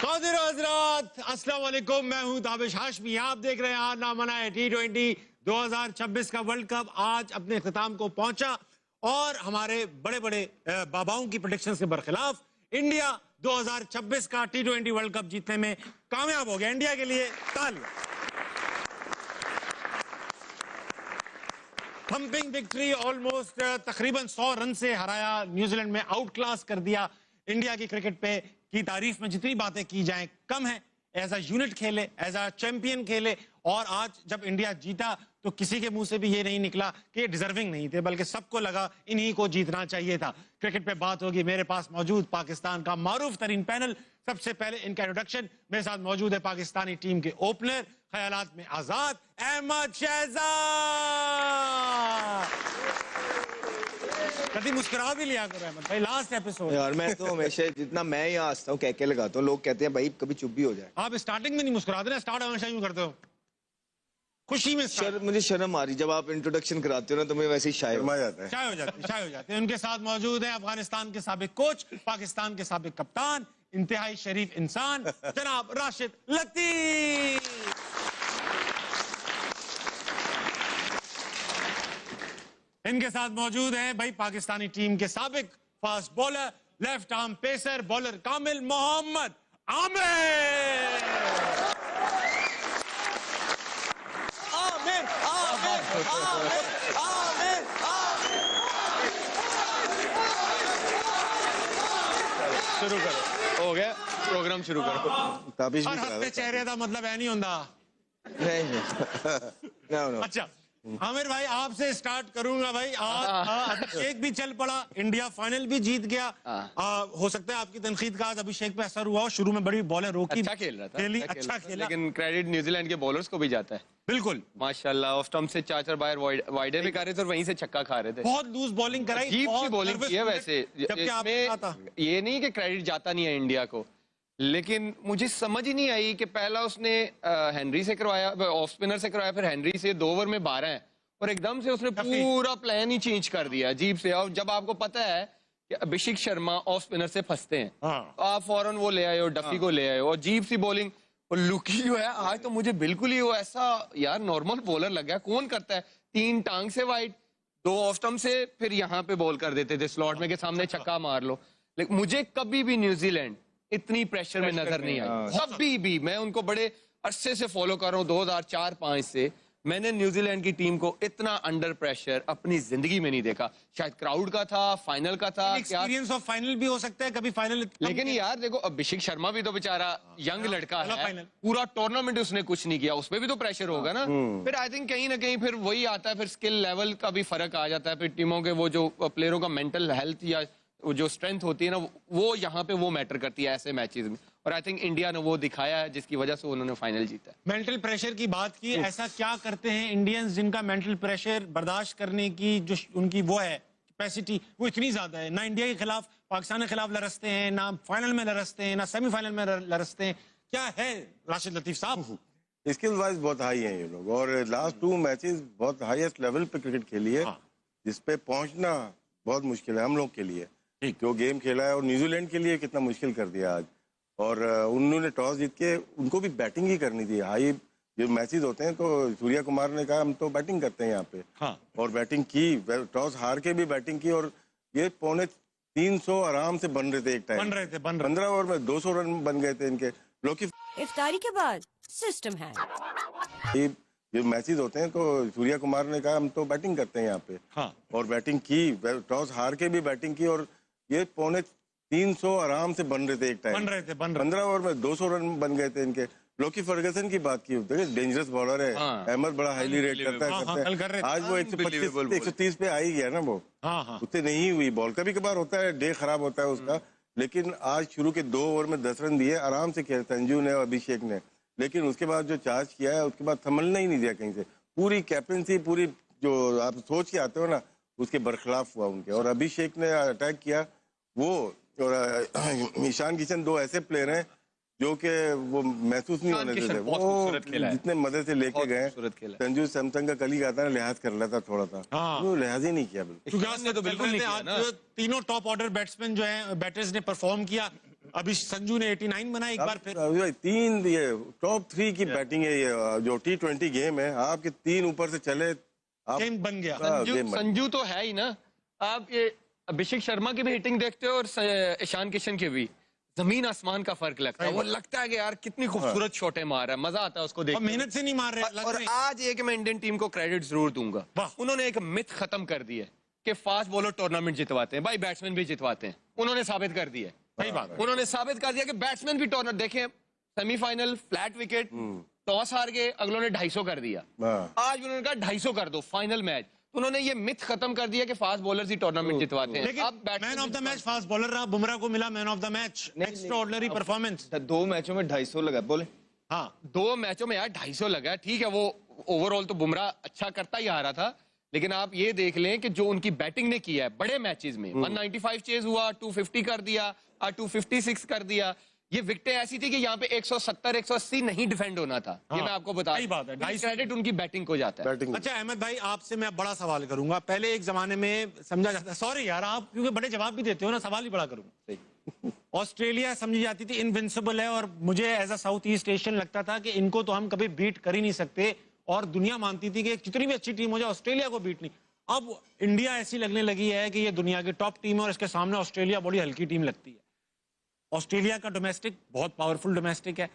नाज़रीन हज़रात अस्सलाम वालेकुम, मैं हूं ताबिश हाशमी। आप देख रहे हैं आज ना मना है T20 2026 का वर्ल्ड कप आज अपने इख्तिताम को पहुंचा और हमारे बड़े बड़े बाबाओं की प्रेडिक्शंस के बरखिलाफ इंडिया 2026 का T20 वर्ल्ड कप जीतने में कामयाब हो गया। इंडिया के लिए तालियां। थम्पिंग विक्ट्री, ऑलमोस्ट तकरीबन 100 रन से हराया, न्यूजीलैंड में आउट क्लास कर दिया। इंडिया की क्रिकेट पे की तारीफ में जितनी बातें की जाएं कम है। एज अ यूनिट खेले, एज अ चैंपियन खेले और आज जब इंडिया जीता तो किसी के मुंह से भी ये नहीं निकला कि ये डिजर्विंग नहीं थे, बल्कि सबको लगा इन्हीं को जीतना चाहिए था। क्रिकेट पे बात होगी। मेरे पास मौजूद पाकिस्तान का मारूफ तरीन पैनल। सबसे पहले इनका इंट्रोडक्शन। मेरे साथ मौजूद है पाकिस्तानी टीम के ओपनर, ख्यालात में आजाद, अहमद शहजाद। कभी मुस्कुरा भी लिया करो अहमद भाई, लास्ट एपिसोड यार मैं तो हमेशा जितना मैं यहाँ हंसता हूँ कह लगाता हूँ, लोग कहते हैं भाई कभी चुप भी हो जाए। आप स्टार्टिंग में नहीं मुस्कुराते ना, स्टार्ट हमेशा यूं करते हो खुशी में। मुझे शर्म आ रही जब आप इंट्रोडक्शन कराते हो ना, तो मैं वैसे ही शाय हो जाता है। शाय हो जाते हैं। उनके साथ मौजूद है अफगानिस्तान के साबिक कोच, पाकिस्तान के साबिक कप्तान, इंतहाई शरीफ इंसान जनाब राशिद लतीफ। इनके साथ मौजूद है भाई पाकिस्तानी टीम के साबिक fast bowler, left arm pacer, bowler कामिल मोहम्मद आमिर। शुरू करो, हो गया प्रोग्राम शुरू करो। ताबिश भी हर चेहरे का मतलब है नहीं होता। नहीं। अच्छा आमिर भाई आपसे स्टार्ट करूंगा भाई। अभिषेक भी चल पड़ा, इंडिया फाइनल भी जीत गया। हो सकता है आपकी तनकीद का आज अभिषेक पे असर हुआ हो। शुरू में बड़ी बॉलर रोकी, अच्छा खेल रहा था, अच्छा खेला, लेकिन क्रेडिट न्यूजीलैंड के बॉलर्स को भी जाता है। बिल्कुल माशाल्लाह, ऑफ स्टंप से 4 बार वाइडर भी कर रहे थे और वहीं से छक्का खा रहे थे। बहुत लूज बॉलिंग कराई, अजीब सी बॉलिंग की है वैसे। ये नहीं कि क्रेडिट जाता नहीं है इंडिया को, लेकिन मुझे समझ ही नहीं आई कि पहला उसने हेनरी से करवाया, ऑफ स्पिनर से करवाया, फिर हेनरी से 2 ओवर में 12 है और एकदम से उसने पूरा प्लान ही चेंज कर दिया अजीब से। और जब आपको पता है कि अभिषेक शर्मा ऑफ स्पिनर से फंसते हैं, आप फौरन वो ले आए हो, डफी को ले आए हो। और अजीब सी बॉलिंग। और लुकी जो है आज तो मुझे बिल्कुल ही वो ऐसा यार नॉर्मल बॉलर लग गया। कौन करता है 3 टांग से वाइड, 2 ऑफ स्टंप से, फिर यहाँ पे बॉल कर देते थे स्लॉट में के सामने छक्का मार लो। लेकिन मुझे कभी भी न्यूजीलैंड इतनी प्रेशर में नजर नहीं आई कभी भी। मैं उनको बड़े अरसे से फॉलो कर रहा हूँ, 2004-05 से। मैंने न्यूजीलैंड की टीम को इतना अंडर प्रेशर अपनी जिंदगी में नहीं देखा। शायद क्राउड का था, फाइनल का था, एक्सपीरियंस ऑफ फाइनल भी हो सकता है कभी फाइनल। लेकिन यार देखो अभिषेक शर्मा भी तो बेचारा यंग लड़का है, पूरा टूर्नामेंट उसने कुछ नहीं किया, उसमें भी तो प्रेशर होगा ना। फिर आई थिंक कहीं ना कहीं फिर वही आता है, फिर स्किल लेवल का भी फर्क आ जाता है। फिर टीमों के वो जो प्लेयरों का मेंटल हेल्थ या जो स्ट्रेंथ होती है ना, वो यहाँ पे वो मैटर करती है ऐसे मैचेस में। और आई थिंक इंडिया ने वो दिखाया है जिसकी वजह से उन्होंने फाइनल जीता है। मेंटल प्रेशर की बात की, ऐसा क्या करते हैं इंडियंस जिनका मेंटल प्रेशर बर्दाश्त करने की जो उनकी वो है कैपेसिटी वो इतनी ज्यादा है? ना इंडिया के खिलाफ, पाकिस्तान के खिलाफ लरसते हैं, ना फाइनल में लरसते हैं, ना सेमीफाइनल में लरसते हैं। क्या है राशिद लतीफ साहब? स्किल वाइज बहुत हाई हैं ये लोग और लास्ट 2 मैचेस बहुत हाईएस्ट लेवल पे क्रिकेट खेली है, जिसपे पहुंचना बहुत मुश्किल है हम लोग के लिए जो गेम खेला है। और न्यूजीलैंड के लिए कितना मुश्किल कर दिया आज। और उन्होंने टॉस जीत के उनको भी बैटिंग ही करनी थी। हाई जो मैचेस होते हैं तो सूर्या कुमार ने कहा हम तो बैटिंग करते हैं यहाँ पे। और बैटिंग की, टॉस हार के भी बैटिंग की और ये 350 आराम से बन रहे थे। एक टाइम 15 ओवर में 200 रन बन गए थे इनके लोग। इफ्तारी के बाद सिस्टम है। जो मैचेस होते हैं तो सूर्या कुमार ने कहा हम तो बैटिंग करते हैं यहाँ पे। और बैटिंग की, टॉस हार के भी बैटिंग की और ये 350 आराम से बन रहे थे। एक टाइम 15 ओवर में 200 रन बन गए थे इनके। लोकी फर्गसन की बात की, डेंजरस बॉलर है। अहमद बड़ा हाईली रेट करता है। आज वो 125-130 पे आ ही गया ना वो। उतने नहीं हुई बॉल, कभी कभार होता है, डे खराब होता है उसका। लेकिन आज शुरू के 2 ओवर में 10 रन दिए आराम से खेले संजू ने और अभिषेक ने। लेकिन उसके बाद जो चार्ज किया है उसके बाद थमलना ही नहीं दिया कहीं से। पूरी कैप्टनसी, पूरी जो आप सोच के आते हो ना, उसके बरखिलाफ हुआ उनके। और अभिषेक ने अटैक किया वो, और ईशान किशन 2 ऐसे प्लेयर हैं जो कि वो महसूस नहीं होने देते। वो जितने मदद से लेके गए। संजू सैमसंग का कल ही आता ना, लिहाज कर लेता थोड़ा सा, वो लिहाज ही नहीं किया बिल्कुल। तीनों टॉप ऑर्डर बैट्समैन जो है बैटर्स ने परफॉर्म किया। अभी संजू ने 89 बनाया एक बार फिर। अभी भाई 3 ये टॉप 3 की बैटिंग है, ये जो T20 गेम है, आपके 3 ऊपर से चले, आप गेम बन गया। संजू तो है ही ना। आप ये अभिषेक शर्मा की भी हिटिंग देखते हो और ईशान किशन की भी, जमीन आसमान का फर्क लगता है। वो लगता है कि यार कितनी खूबसूरत शॉटें मार रहा है, मजा आता है उसको देख। मेहनत से नहीं मार रहे। और आज ये कि मैं इंडियन टीम को क्रेडिट जरूर दूंगा, उन्होंने एक मिथ खत्म कर दी है कि फास्ट बॉलर टूर्नामेंट जितवाते हैं। भाई बैट्समैन भी जितवाते हैं, उन्होंने साबित कर दिया। सही बात, उन्होंने साबित कर दिया कि बैट्समैन भी टूर्नामेंट। देखें सेमीफाइनल फ्लैट विकेट, टॉस हार गए, अगलों ने 250 कर दिया। आज उन्होंने कहा 250 कर दो फाइनल मैच। उन्होंने ये मिथ खत्म कर दिया कि फास्ट बॉलर्स ही टूर्नामेंट जितवाते हैं। लेकिन man of the match fast bowler रहा, बुमराह को मिला man of the match. Extraordinary performance. 2 मैचों में 250 लगा बोले। हाँ 2 मैचों में यार 250 लगा, ठीक है। वो ओवरऑल तो बुमराह अच्छा करता ही आ रहा था, लेकिन आप ये देख लें कि जो उनकी बैटिंग ने किया है बड़े मैचेस में, 195 चेज हुआ, 250 कर दिया, 256 कर दिया। ये विकेटें ऐसी थी कि यहाँ पे 170 180 नहीं डिफेंड होना था। ये मैं आपको बता, सही बात है। क्रेडिट उनकी बैटिंग को जाता है। अच्छा अहमद भाई, आपसे मैं बड़ा सवाल करूंगा। पहले एक जमाने में समझा जाता, सॉरी यार आप क्योंकि बड़े जवाब भी देते हो ना, सवाल ही बड़ा करूंगा। ऑस्ट्रेलिया समझी जाती थी इनविंसिबल है, और मुझे as a south east Asian लगता था कि इनको तो हम कभी बीट कर ही नहीं सकते, और दुनिया मानती थी कि कितनी भी अच्छी टीम हो जाए ऑस्ट्रेलिया को बीट नहीं। अब इंडिया ऐसी लगने लगी है कि ये दुनिया की टॉप टीम है और इसके सामने ऑस्ट्रेलिया बड़ी हल्की टीम लगती है। ऑस्ट्रेलिया का डोमेस्टिक बहुत पावरफुल डोमेस्टिक है,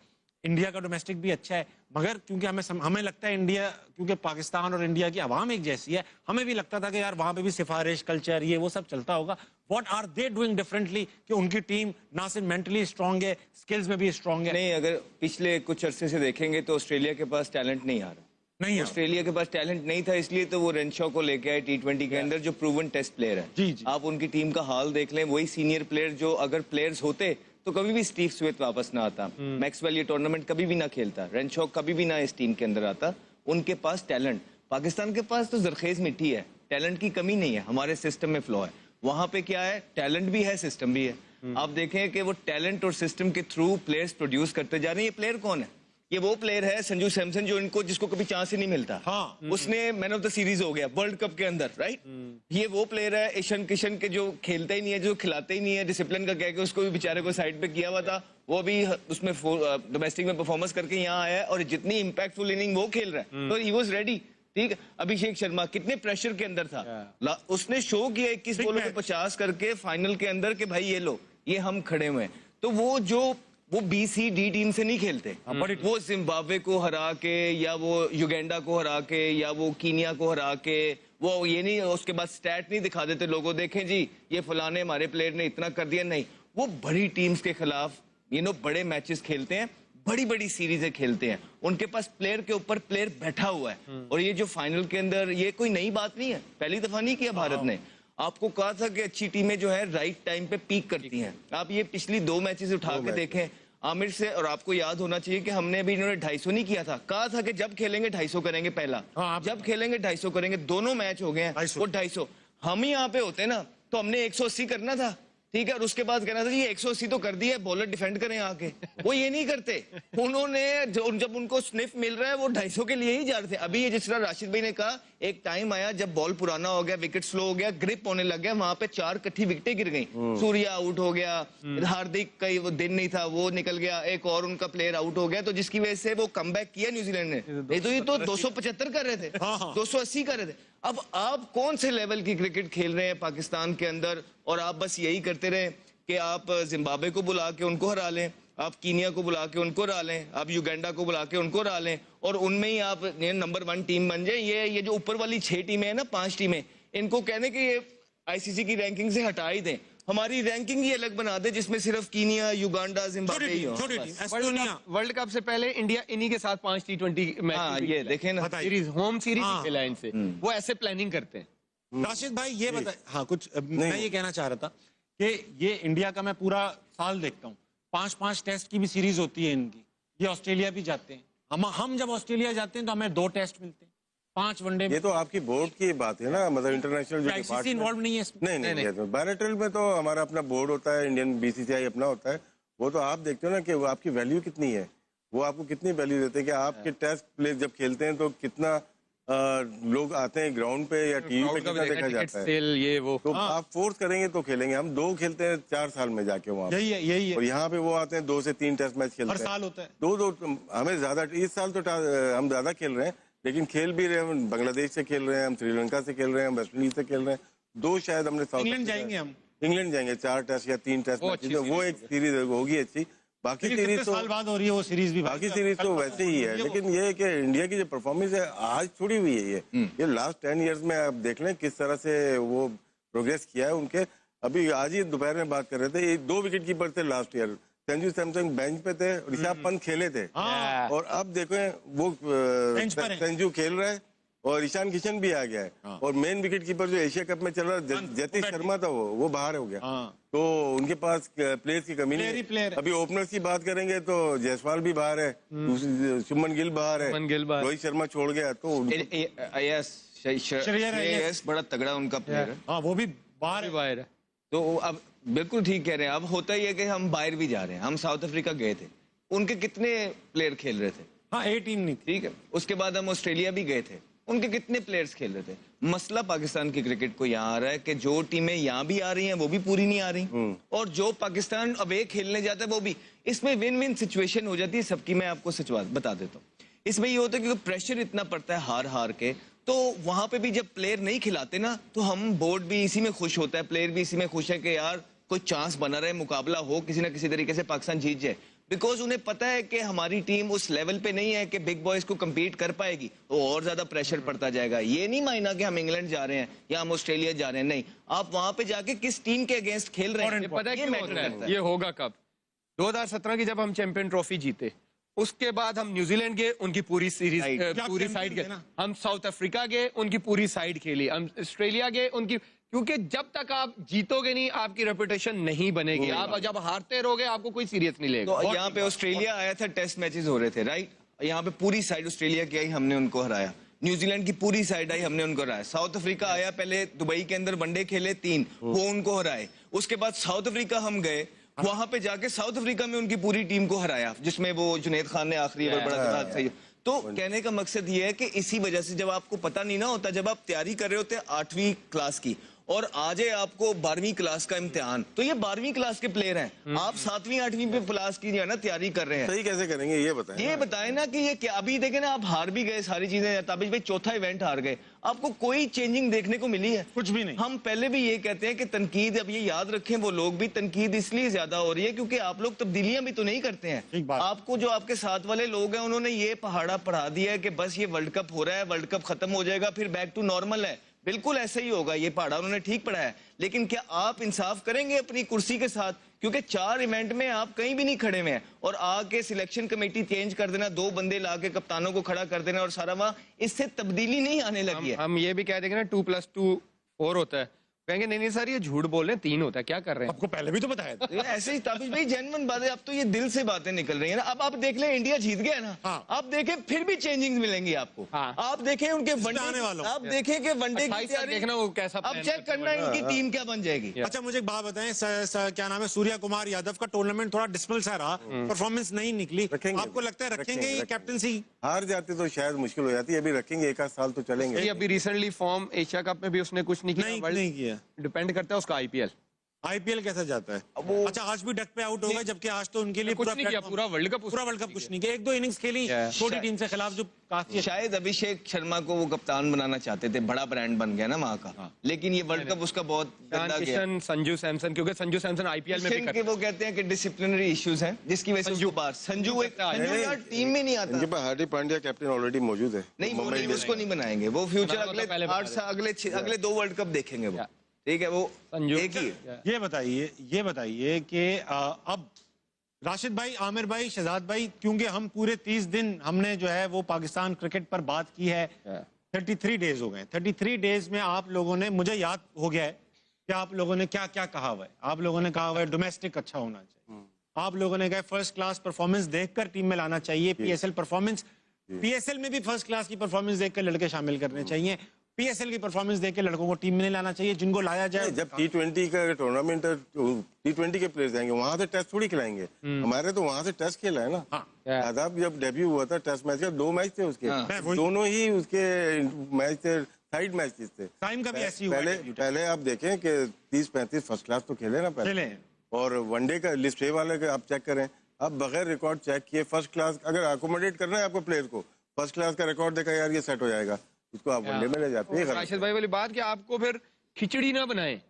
इंडिया का डोमेस्टिक भी अच्छा है, मगर क्योंकि हमें लगता है इंडिया, क्योंकि पाकिस्तान और इंडिया की आवाम एक जैसी है, हमें भी लगता था कि यार वहां पे भी सिफारिश कल्चर ये वो सब चलता होगा। What are they doing differently कि उनकी टीम ना सिर्फ मेंटली स्ट्रांग है, स्किल्स में भी स्ट्रांग है? नहीं, अगर पिछले कुछ अरसे से देखेंगे तो ऑस्ट्रेलिया के पास टैलेंट नहीं आ रहा। नहीं, ऑस्ट्रेलिया के पास टैलेंट नहीं था, इसलिए तो वो रेनशॉ को लेके आए T20 के अंदर, जो प्रूवन टेस्ट प्लेयर है। जी जी। आप उनकी टीम का हाल देख लें, वही सीनियर प्लेयर जो अगर प्लेयर्स होते तो कभी भी स्टीव स्मिथ वापस ना आता, मैक्सवेल ये टूर्नामेंट कभी भी ना खेलता, रेनशॉ कभी भी ना इस टीम के अंदर आता। उनके पास टैलेंट, पाकिस्तान के पास तो जरखेज मिट्टी है, टैलेंट की कमी नहीं है, हमारे सिस्टम में फ्लॉ है। वहां पे क्या है, टैलेंट भी है, सिस्टम भी है। आप देखें कि वो टैलेंट और सिस्टम के थ्रू प्लेयर्स प्रोड्यूस करते जा रहे हैं। ये प्लेयर कौन है? ये वो प्लेयर है संजू सैमसन, जो इनको जिसको कभी चांस ही नहीं मिलता। हाँ। उसने मैन ऑफ द सीरीज हो गया वर्ल्ड कप के अंदर, राइट? ये वो प्लेयर है ईशान किशन के, जो खेलता ही नहीं है, जो खिलाते ही नहीं है, डिसिप्लिन का कह के उसको भी बेचारे को साइड पे किया हुआ था। वो भी उसमें डोमेस्टिक में परफॉर्मेंस करके यहाँ आया है, और जितनी इंपैक्टफुल इनिंग वो खेल रहा है, तो ही वाज रेडी। ठीक है, अभिषेक शर्मा कितने प्रेशर के अंदर था, उसने शो किया 21 बॉलों पे 50 करके फाइनल के अंदर कि भाई ये लो, ये हम खड़े हुए हैं। तो वो BCD टीम से नहीं खेलते, वो जिम्बाब्वे को हरा के, या वो युगांडा को हरा के, या वो कीनिया को हरा के, वो ये नहीं उसके बाद स्टैट नहीं दिखा देते लोगों, देखें जी ये फलाने हमारे प्लेयर ने इतना कर दिया। नहीं, वो बड़ी टीम्स के खिलाफ बड़े मैचेस खेलते हैं, बड़ी बड़ी सीरीजें खेलते हैं, उनके पास प्लेयर के ऊपर प्लेयर बैठा हुआ है। और ये जो फाइनल के अंदर, ये कोई नई बात नहीं है, पहली दफा नहीं किया भारत ने। आपको कहा था कि अच्छी टीमें जो है राइट टाइम पे पीक करती हैं। आप ये पिछली 2 मैचेस उठा के देखें आमिर से, और आपको याद होना चाहिए कि हमने भी इन्होंने 250 नहीं किया था, कहा था कि जब खेलेंगे 250 करेंगे पहला, जब खेलेंगे 250 करेंगे। दोनों मैच हो गए हैं वो 250। हम ही यहाँ पे होते ना तो हमने 180 करना था, ठीक है, और उसके बाद कहना था ये 180 तो कर दिया, बॉलर डिफेंड करें आके। वो ये नहीं करते, उन्होंने जब उनको स्निफ मिल रहा है वो 250 के लिए ही जा रहे थे। अभी ये जिस तरह राशिद भाई ने कहा, एक टाइम आया जब बॉल पुराना हो गया, विकेट स्लो हो गया, ग्रिप होने लग गया, वहां पे 4 इकट्ठी विकेटें गिर गई। सूर्या आउट हो गया, हार्दिक का वो दिन नहीं था, वो निकल गया, एक और उनका प्लेयर आउट हो गया, तो जिसकी वजह से वो कमबैक किया न्यूजीलैंड ने। ये तो 275 कर रहे थे, 280 कर रहे थे। अब आप कौन से लेवल की क्रिकेट खेल रहे हैं पाकिस्तान के अंदर, और आप बस यही करते रहे कि आप जिम्बाब्वे को बुला के उनको हरा लें, आप कीनिया को बुला के उनको हरा लें, आप युगांडा को बुला के उनको हरा लें, और उनमें ही आप नंबर 1 टीम बन जाए। ये जो ऊपर वाली 6 टीमें हैं ना, 5 टीमें, इनको कहने कि ये ICC की रैंकिंग से हटा ही दें, हमारी रैंकिंग ही अलग बना दे, जिसमें सिर्फ कीनिया, युगांडा, जिम्बाब्वे ही हो। वर्ल्ड कप से पहले इंडिया इन्हीं के साथ 5 T20 मैच, हाँ ये देखें ना, सीरीज, होम सीरीज खेला इनसे, वो ऐसे प्लानिंग करते हैं। राशिद भाई ये बता, हाँ कुछ मैं ये कहना चाह रहा था कि ये इंडिया का मैं पूरा साल देखता हूँ, 5-5 टेस्ट की भी सीरीज होती है इनकी। ये ऑस्ट्रेलिया भी जाते हैं, हम जब ऑस्ट्रेलिया जाते हैं तो हमें 2 टेस्ट मिलते हैं, 5 वनडे। ये तो आपकी बोर्ड की बात है ना, मतलब इंटरनेशनल जो ICC इन्वॉल्व नहीं है इसमें। नहीं, बायलैटरल में तो हमारा अपना बोर्ड होता है, इंडियन BCCI अपना होता है। वो तो आप देखते हो ना कि वो आपकी वैल्यू कितनी है, वो आपको कितनी वैल्यू देते हैं कि आपके टेस्ट प्ले जब खेलते हैं तो कितना लोग आते हैं ग्राउंड पे या टीवी पे कितना देखा जाता है, ये वो तो आप फोर्स करेंगे तो खेलेंगे। हम 2 खेलते हैं 4 साल में जाके वहाँ, यही है। और यहाँ पे वो आते हैं 2 से 3 टेस्ट मैच खेलते हर हैं। साल होता है। 2 हमें ज्यादा, इस साल तो हम ज्यादा खेल रहे हैं, लेकिन खेल भी रहे हैं। हम बांग्लादेश से खेल रहे हैं, हम श्रीलंका से खेल रहे हैं, हम वेस्ट इंडीज से खेल रहे हैं। 2 शायद हमने इंग्लैंड जाएंगे हम, इंग्लैंड जाएंगे 4 टेस्ट या 3 टेस्ट मैच, वो एक सीरीज होगी अच्छी। बाकी सीरीज तो साल बाद हो रही है वो सीरीज भी, बाकी सीरीज तो वैसे ही है। लेकिन ये है कि इंडिया की जो परफॉर्मेंस है आज थोड़ी हुई है, ये लास्ट 10 इयर्स में आप देख लें किस तरह से वो प्रोग्रेस किया है उनके। अभी आज ही दोपहर में बात कर रहे थे, ये 2 विकेट कीपर थे last year, Sanju Samson bench पे थे, ऋषभ पंत खेले थे, और अब देखो वो संजू खेल रहा है और ईशान किशन भी आ गया है, और मेन विकेट कीपर जो एशिया कप में चल रहा है जतिन शर्मा था वो बाहर हो गया। तो उनके पास प्लेयर्स की कमी नहीं है। अभी ओपनर्स की बात करेंगे तो जायसवाल भी बाहर है, शुभमन गिल बाहर है, रोहित शर्मा छोड़ गया, तो श्रेयस बड़ा तगड़ा उनका प्लेयर है, वो भी बाहर है। तो अब बिल्कुल ठीक कह रहे हैं। अब होता ही है कि हम बाहर भी जा रहे हैं। हम साउथ अफ्रीका गए थे, उनके कितने प्लेयर खेल रहे थे? 18 नहीं, ठीक है। उसके बाद हम ऑस्ट्रेलिया भी गए थे, उनके कितने प्लेयर्स खेल रहे थे? मसला पाकिस्तान की क्रिकेट को यहाँ आ रहा है कि जो टीमें यहाँ भी आ रही हैं वो भी पूरी नहीं आ रही, और जो पाकिस्तान अवे खेलने जाता है वो भी। इसमें विन विन सिचुएशन हो जाती है सबकी। मैं आपको सच बात बता देता हूँ, इसमें ये होता है क्योंकि प्रेशर इतना पड़ता है हार हार के, तो वहां पे भी जब प्लेयर नहीं खिलाते ना, तो हम बोर्ड भी इसी में खुश होता है, प्लेयर भी इसी में खुश है कि यार कोई चांस बना रहे, मुकाबला हो, किसी ना किसी तरीके से पाकिस्तान जीत जाए। बिकॉज उन्हें पता है कि हमारी टीम उस लेवल पे नहीं है कि बिग बॉयज को compete कर पाएगी, तो और ज्यादा प्रेशर पड़ता जाएगा। ये नहीं मायना कि हम इंग्लैंड जा रहे हैं या हम ऑस्ट्रेलिया जा रहे हैं, नहीं, आप वहां पे जाके किस टीम के अगेंस्ट खेल रहे हैं, पता है ये क्यों मैटर होता करता है? ये होगा कब? 2017 की जब हम चैंपियन ट्रॉफी जीते, उसके बाद हम न्यूजीलैंड गए, उनकी पूरी सीरीज पूरी साइड गए, हम साउथ अफ्रीका गए, उनकी पूरी साइड खेली, हम ऑस्ट्रेलिया गए, उनकी, क्योंकि जब तक आप जीतोगे नहीं आपकी रेपुटेशन नहीं बनेगी। आप जब हारते रहोगे आपको कोई सीरियस नहीं लेगा। तो यहाँ पे ऑस्ट्रेलिया आया था, टेस्ट मैचेस हो रहे थे, राइट? यहाँ पे पूरी साइड ऑस्ट्रेलिया की आई, हमने उनको हराया। न्यूजीलैंड की पूरी साइड आई, हमने उनको हराया। साउथ अफ्रीका आया, पहले दुबई के अंदर वनडे खेले 3, वो उनको हराए। उसके बाद साउथ अफ्रीका हम गए, वहां पे जाके साउथ अफ्रीका में उनकी पूरी टीम को हराया, जिसमें वो जुनैद खान ने आखिरी ओवर बड़ा सही। तो कहने का मकसद ये है कि इसी वजह से जब आपको पता नहीं ना होता, जब आप तैयारी कर रहे होते हैं 8वीं क्लास की, और आज है आपको 12वीं क्लास का इम्तिहान, तो ये 12वीं क्लास के प्लेयर हैं, आप 7वीं 8वीं पे क्लास की जो है ना तैयारी कर रहे हैं। सही कैसे करेंगे ये बताएं? ये बताएं ना कि ये क्या। अभी देखें ना, आप हार भी गए सारी चीजें, ताबिश भाई चौथा इवेंट हार गए, आपको कोई चेंजिंग देखने को मिली है? कुछ भी नहीं। हम पहले भी ये कहते हैं कि तनकीद, अब ये याद रखें वो लोग भी, तनकीद इसलिए ज्यादा हो रही है क्योंकि आप लोग तब्दीलियां भी तो नहीं करते हैं। आपको जो आपके साथ वाले लोग हैं उन्होंने ये पहाड़ा पढ़ा दिया है कि बस ये वर्ल्ड कप हो रहा है, वर्ल्ड कप खत्म हो जाएगा, फिर बैक टू नॉर्मल है। बिल्कुल ऐसा ही होगा, ये पहाड़ा उन्होंने ठीक पढ़ा है। लेकिन क्या आप इंसाफ करेंगे अपनी कुर्सी के साथ? क्योंकि 4 इवेंट में आप कहीं भी नहीं खड़े हुए हैं, और आके सिलेक्शन कमेटी चेंज कर देना, 2 बंदे लाके कप्तानों को खड़ा कर देना और सारा वहां, इससे तब्दीली नहीं आने लगी है। हम ये भी कह देंगे ना 2+2 4 होता है, कहेंगे नहीं नहीं सर ये झूठ बोल रहे हैं, 3 होता है, क्या कर रहे हैं? आपको पहले भी तो बताया था। ऐसे ही ताबिश भाई जेन्युइन बात है, अब तो ये दिल से बातें निकल रही है ना। अब आप देख लें, इंडिया जीत गया ना, आप देखें फिर भी चेंजिंग मिलेंगी आपको। आप देखें उनके वनडे, आप देखें कि वनडे की तैयारी देखना वो कैसा, अब चेक करना इनकी टीम क्या बन जाएगी। अच्छा मुझे एक बात बताएं, क्या नाम है, सूर्या कुमार यादव का टूर्नामेंट थोड़ा डिस्मल सा रहा, परफॉर्मेंस नहीं निकली, आपको लगता है रखेंगे ये कैप्टनसी? हार जाते तो शायद मुश्किल हो जाती है, अभी रखेंगे, 1 आध साल तो चलेंगे। अभी रिसेंटली फॉर्म एशिया कप में भी उसने कुछ नहीं किया, डिपेंड करता है उसका आईपीएल कैसा जाता है। अच्छा आज भी डक पे आउट हो गए, जबकि आज तो उनके लिए कुछ नहीं किया, पूरा वर्ल्ड कप कुछ नहीं किया, 1-2 इनिंग्स खेली छोटी टीम से खिलाफ, जो काफी शायद अभिषेक शर्मा को वो कप्तान बनाना चाहते थे, बड़ा ब्रांड बन गया ना वहाँ का, लेकिन ये वर्ल्ड कप उसका बहुत गंदा गया। संजू सैमसन, क्योंकि संजू सैमसन आईपीएल में भी वो कहते हैं कि डिसिप्लिनरी इश्यूज हैं, जिसकी वजह से संजू एक टीम में नहीं आता। हार्दिक पांड्या कैप्टन ऑलरेडी मौजूद है, नहीं उसको नहीं बनाएंगे, वो फ्यूचर अगले 2 वर्ल्ड कप देखेंगे वो, ठीक है। वो एक ही। ये बताइए कि अब राशिद भाई, आमिर भाई, शहजाद भाई, क्योंकि हम पूरे 30 दिन हमने जो है वो पाकिस्तान क्रिकेट पर बात की है, 33 डेज हो गए, 33 डेज में आप लोगों ने, मुझे याद हो गया है कि आप लोगों ने क्या क्या कहा हुआ है। आप लोगों ने कहा हुआ है डोमेस्टिक अच्छा होना चाहिए, आप लोगों ने कहा फर्स्ट क्लास परफॉर्मेंस देखकर टीम में लाना चाहिए, पीएसएल परफॉर्मेंस, पीएसएल में भी फर्स्ट क्लास की परफॉर्मेंस देखकर लड़के शामिल करने चाहिए, पीएसएल की परफॉर्मेंस देके लड़कों को टीम में नहीं लाना चाहिए, जिनको लाया जाए। जब T20 का टूर्नामेंट T20 के प्लेयर्स जाएंगे वहां से टेस्ट थोड़ी खिलाएंगे, हमारे तो वहां से टेस्ट खेला है ना। शादाब जब डेब्यू हुआ था टेस्ट मैच का 2 मैच थे उसके, दोनों ही उसके मैच थे, साइड मैच थे। टाइम का भी ऐसी हुआ पहले आप देखें कि 30-35 फर्स्ट क्लास तो खेले ना पहले, और वनडे का लिस्ट ए वाले का आप चेक करें, अब बगैर रिकॉर्ड चेक किए फर्स्ट क्लास अगर अकोमोडेट करना है आपको प्लेयर को, फर्स्ट क्लास का रिकॉर्ड देखा यार ये सेट हो जाएगा, उसको आप वनडे में ले जाते हैं। राशिद भाई वाली बात कि आपको फिर खिचड़ी ना बनाए,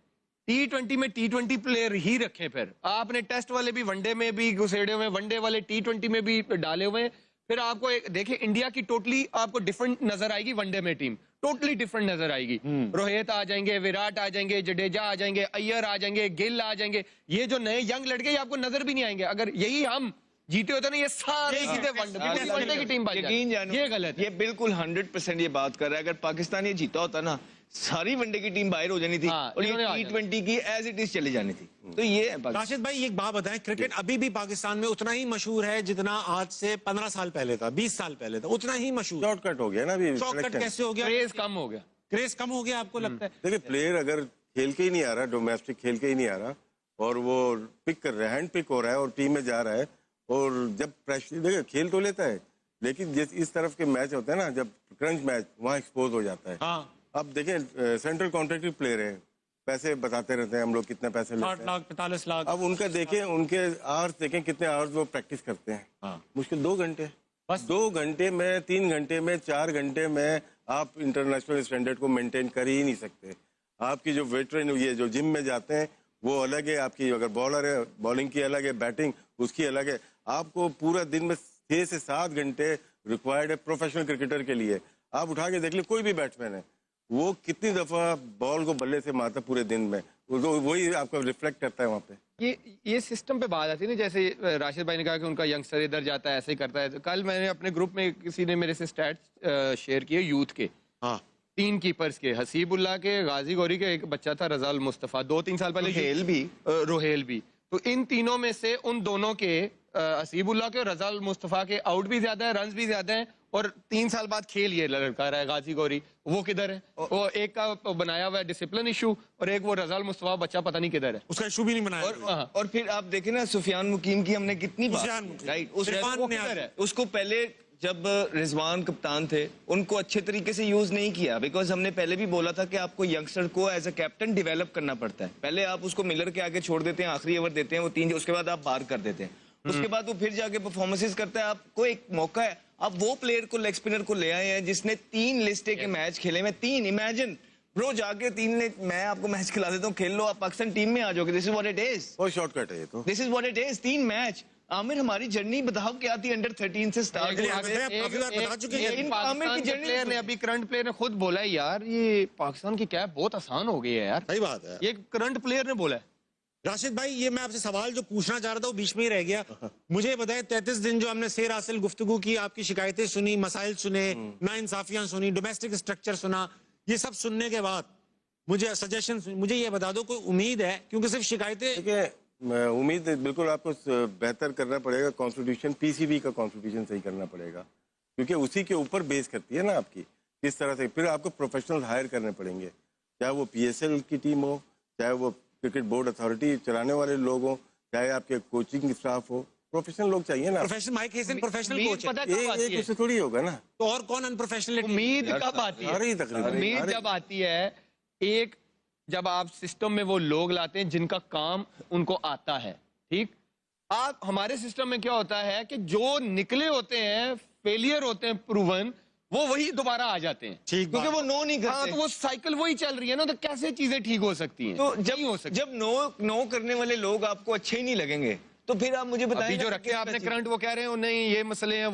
T20 में T20 प्लेयर ही रखें, फिर आपने टेस्ट वाले भी वनडे में भी घुसेड़े हुए, वनडे वाले T20 में भी डाले हुए, फिर आपको देखिए इंडिया की टोटली आपको डिफरेंट नजर आएगी, वनडे में टीम टोटली डिफरेंट नजर आएगी। रोहित आ जाएंगे, विराट आ जाएंगे, जडेजा आ जाएंगे, अय्यर आ जाएंगे, गिल आ जाएंगे, ये जो नए यंग लड़के आपको नजर भी नहीं आएंगे। अगर यही हम जीते होते ना ये सारे सीधे वनडे की टीम यकीन जानो ये गलत है। ये बिल्कुल 100% ये बात कर रहा है, अगर पाकिस्तान ये जीता होता ना सारी वनडे की टीम बाहर हो जानी थी, और ये T20 की एज इट इज चली जानी थी। तो ये राशिद भाई एक बात बताएं, क्रिकेट अभी भी पाकिस्तान में उतना ही मशहूर है जितना आज से 15 साल पहले था, 20 साल पहले था, उतना ही मशहूर। शॉर्टकट हो गया ना अभी, शॉर्टकट कैसे हो गया? क्रेज कम हो गया, क्रेज कम हो गया आपको लगता है? देखिए प्लेयर अगर खेल के ही नहीं आ रहा, डोमेस्टिक खेल के ही नहीं आ रहा, और वो पिक कर रहा है, हैंड पिक हो रहा है और टीम में जा रहा है, और जब प्रेशर देखिए खेल तो लेता है, लेकिन जिस इस तरफ के मैच होते हैं ना, जब क्रंच मैच वहाँ एक्सपोज हो जाता है। हाँ। अब देखें सेंट्रल कॉन्ट्रैक्टेड प्लेयर है, पैसे बताते रहते हैं हम लोग कितने पैसे लेते हैं, 60 लाख 45 लाख। अब उनका देखें, उनके आवर्स देखें कितने आवर्स वो प्रैक्टिस करते हैं। हाँ। मुश्किल 2 घंटे, बस 2 घंटे में, 3 घंटे में, 4 घंटे में आप इंटरनेशनल स्टैंडर्ड को मेंटेन कर ही नहीं सकते। आपकी जो वेटरन ये जो जिम में जाते हैं वो अलग है, आपकी अगर बॉलर है बॉलिंग की अलग है, बैटिंग उसकी अलग है। आपको पूरा दिन में 6 से 7 घंटे रिक्वायर्ड है प्रोफेशनल क्रिकेटर के लिए। आप उठा के देख ले कोई भी बैट्समैन है, वो कितनी दफा बॉल को बल्ले से मारता पूरे दिन में, वही आपको रिफ्लेक्ट करता है वहाँ पे। ये सिस्टम पे बात आती है ना, जैसे राशिद भाई ने कहा कि उनका यंगस्टर इधर जाता है, ऐसे ही करता है। कल मैंने अपने ग्रुप में किसी ने मेरे से स्टैट्स शेयर किए यूथ के, 3 कीपर्स के, हसीबुल्लाह के, गाजी गौरी के, एक बच्चा था रजाल मुस्तफा, 2-3 साल पहले रोहेल भी। तो इन तीनों में से उन दोनों के हसीबुल्लाह के और रजाल मुस्तफा के आउट भी ज्यादा है, रन भी ज्यादा है, और 3 साल बाद खेल ये लड़का रहा है गाजी गौरी, वो किधर है? वो एक का बनाया हुआ है डिसिप्लिन इशू, और एक वो रजाल मुस्तफा बच्चा पता नहीं किधर है, उसका इशू भी नहीं बनाया। और फिर आप देखें ना सुफियान मुकीम की हमने कितनी बात, राइट, उसको पहले जब रिजवान कप्तान थे उनको अच्छे तरीके से यूज नहीं किया, बिकॉज हमने पहले भी बोला था कि आपको यंगस्टर को एज अ कैप्टन डिवेलप करना पड़ता है। पहले आप उसको मिलर के आगे छोड़ देते हैं, आखिरी ओवर देते हैं वो 3, उसके बाद आप बाहर कर देते हैं, उसके बाद वो फिर जाके परफॉर्मेंसेस करता है। आपको एक मौका है, आप वो प्लेयर को, लेग स्पिनर को ले आए हैं जिसने 3 लिस्ट ए के मैच खेले में, 3, इमेजिन ब्रो, जाके 3 ने मैं आपको मैच खिला देता हूँ, खेल लो, आप पाकिस्तान टीम में आ जाओगे। This is what it is, वो शॉर्टकट है ये तो, this is what it is. 3 match. Aamir हमारी जर्नी बताओ क्या थी, अंडर 13 से स्टार्ट प्लेयर ने, अभी करंट प्लेयर ने खुद बोला है यार ये पाकिस्तान की कैप बहुत आसान हो गई है यार। सही बात है, ये करंट प्लेयर ने बोला है। राशिद भाई ये मैं आपसे सवाल जो पूछना चाह रहा था वो बीच में ही रह गया। मुझे बताएं 33 दिन जो हमने सैर हासिल गुफ्तगू की, आपकी शिकायतें सुनी, मसाइल सुने, नाइंसाफियां सुनी, डोमेस्टिक स्ट्रक्चर सुना, ये सब सुनने के बाद मुझे सजेशन, मुझे ये बता दो कोई उम्मीद है? क्योंकि सिर्फ शिकायतें, उम्मीद बिल्कुल आपको बेहतर करना पड़ेगा, कॉन्स्टिट्यूशन PCB का कॉन्स्टिट्यूशन सही करना पड़ेगा, क्योंकि उसी के ऊपर बेस करती है ना आपकी किस तरह से। फिर आपको प्रोफेशनल हायर करने पड़ेंगे, चाहे वो PSL की टीम हो, चाहे वो क्रिकेट बोर्ड अथॉरिटी चलाने वाले लोग हो, चाहे आपके कोचिंग स्टाफ हो, प्रोफेशनल लोग चाहिए ना। प्रोफेशनल कोच एक उससे थोड़ी होगा ना, तो और कौन अनप्रोफेशनल? उम्मीद कब आती है? उम्मीद जब आती है एक, जब आप सिस्टम में वो लोग लाते हैं जिनका काम उनको आता है, ठीक। आप हमारे सिस्टम में क्या होता है कि जो निकले होते हैं, फेलियर होते हैं प्रूवन, वो वही दोबारा आ जाते हैं, क्योंकि वो नो नहीं करते। हाँ, तो वो साइकिल वही चल रही है ना, तो कैसे चीजें ठीक हो सकती हैं? तो जब नो करने वाले लोग आपको अच्छे ही नहीं लगेंगे, तो फिर आप मुझे बताएं जो रखे आपने करंट, वो कह रहे हैं नहीं ये मसले हैं,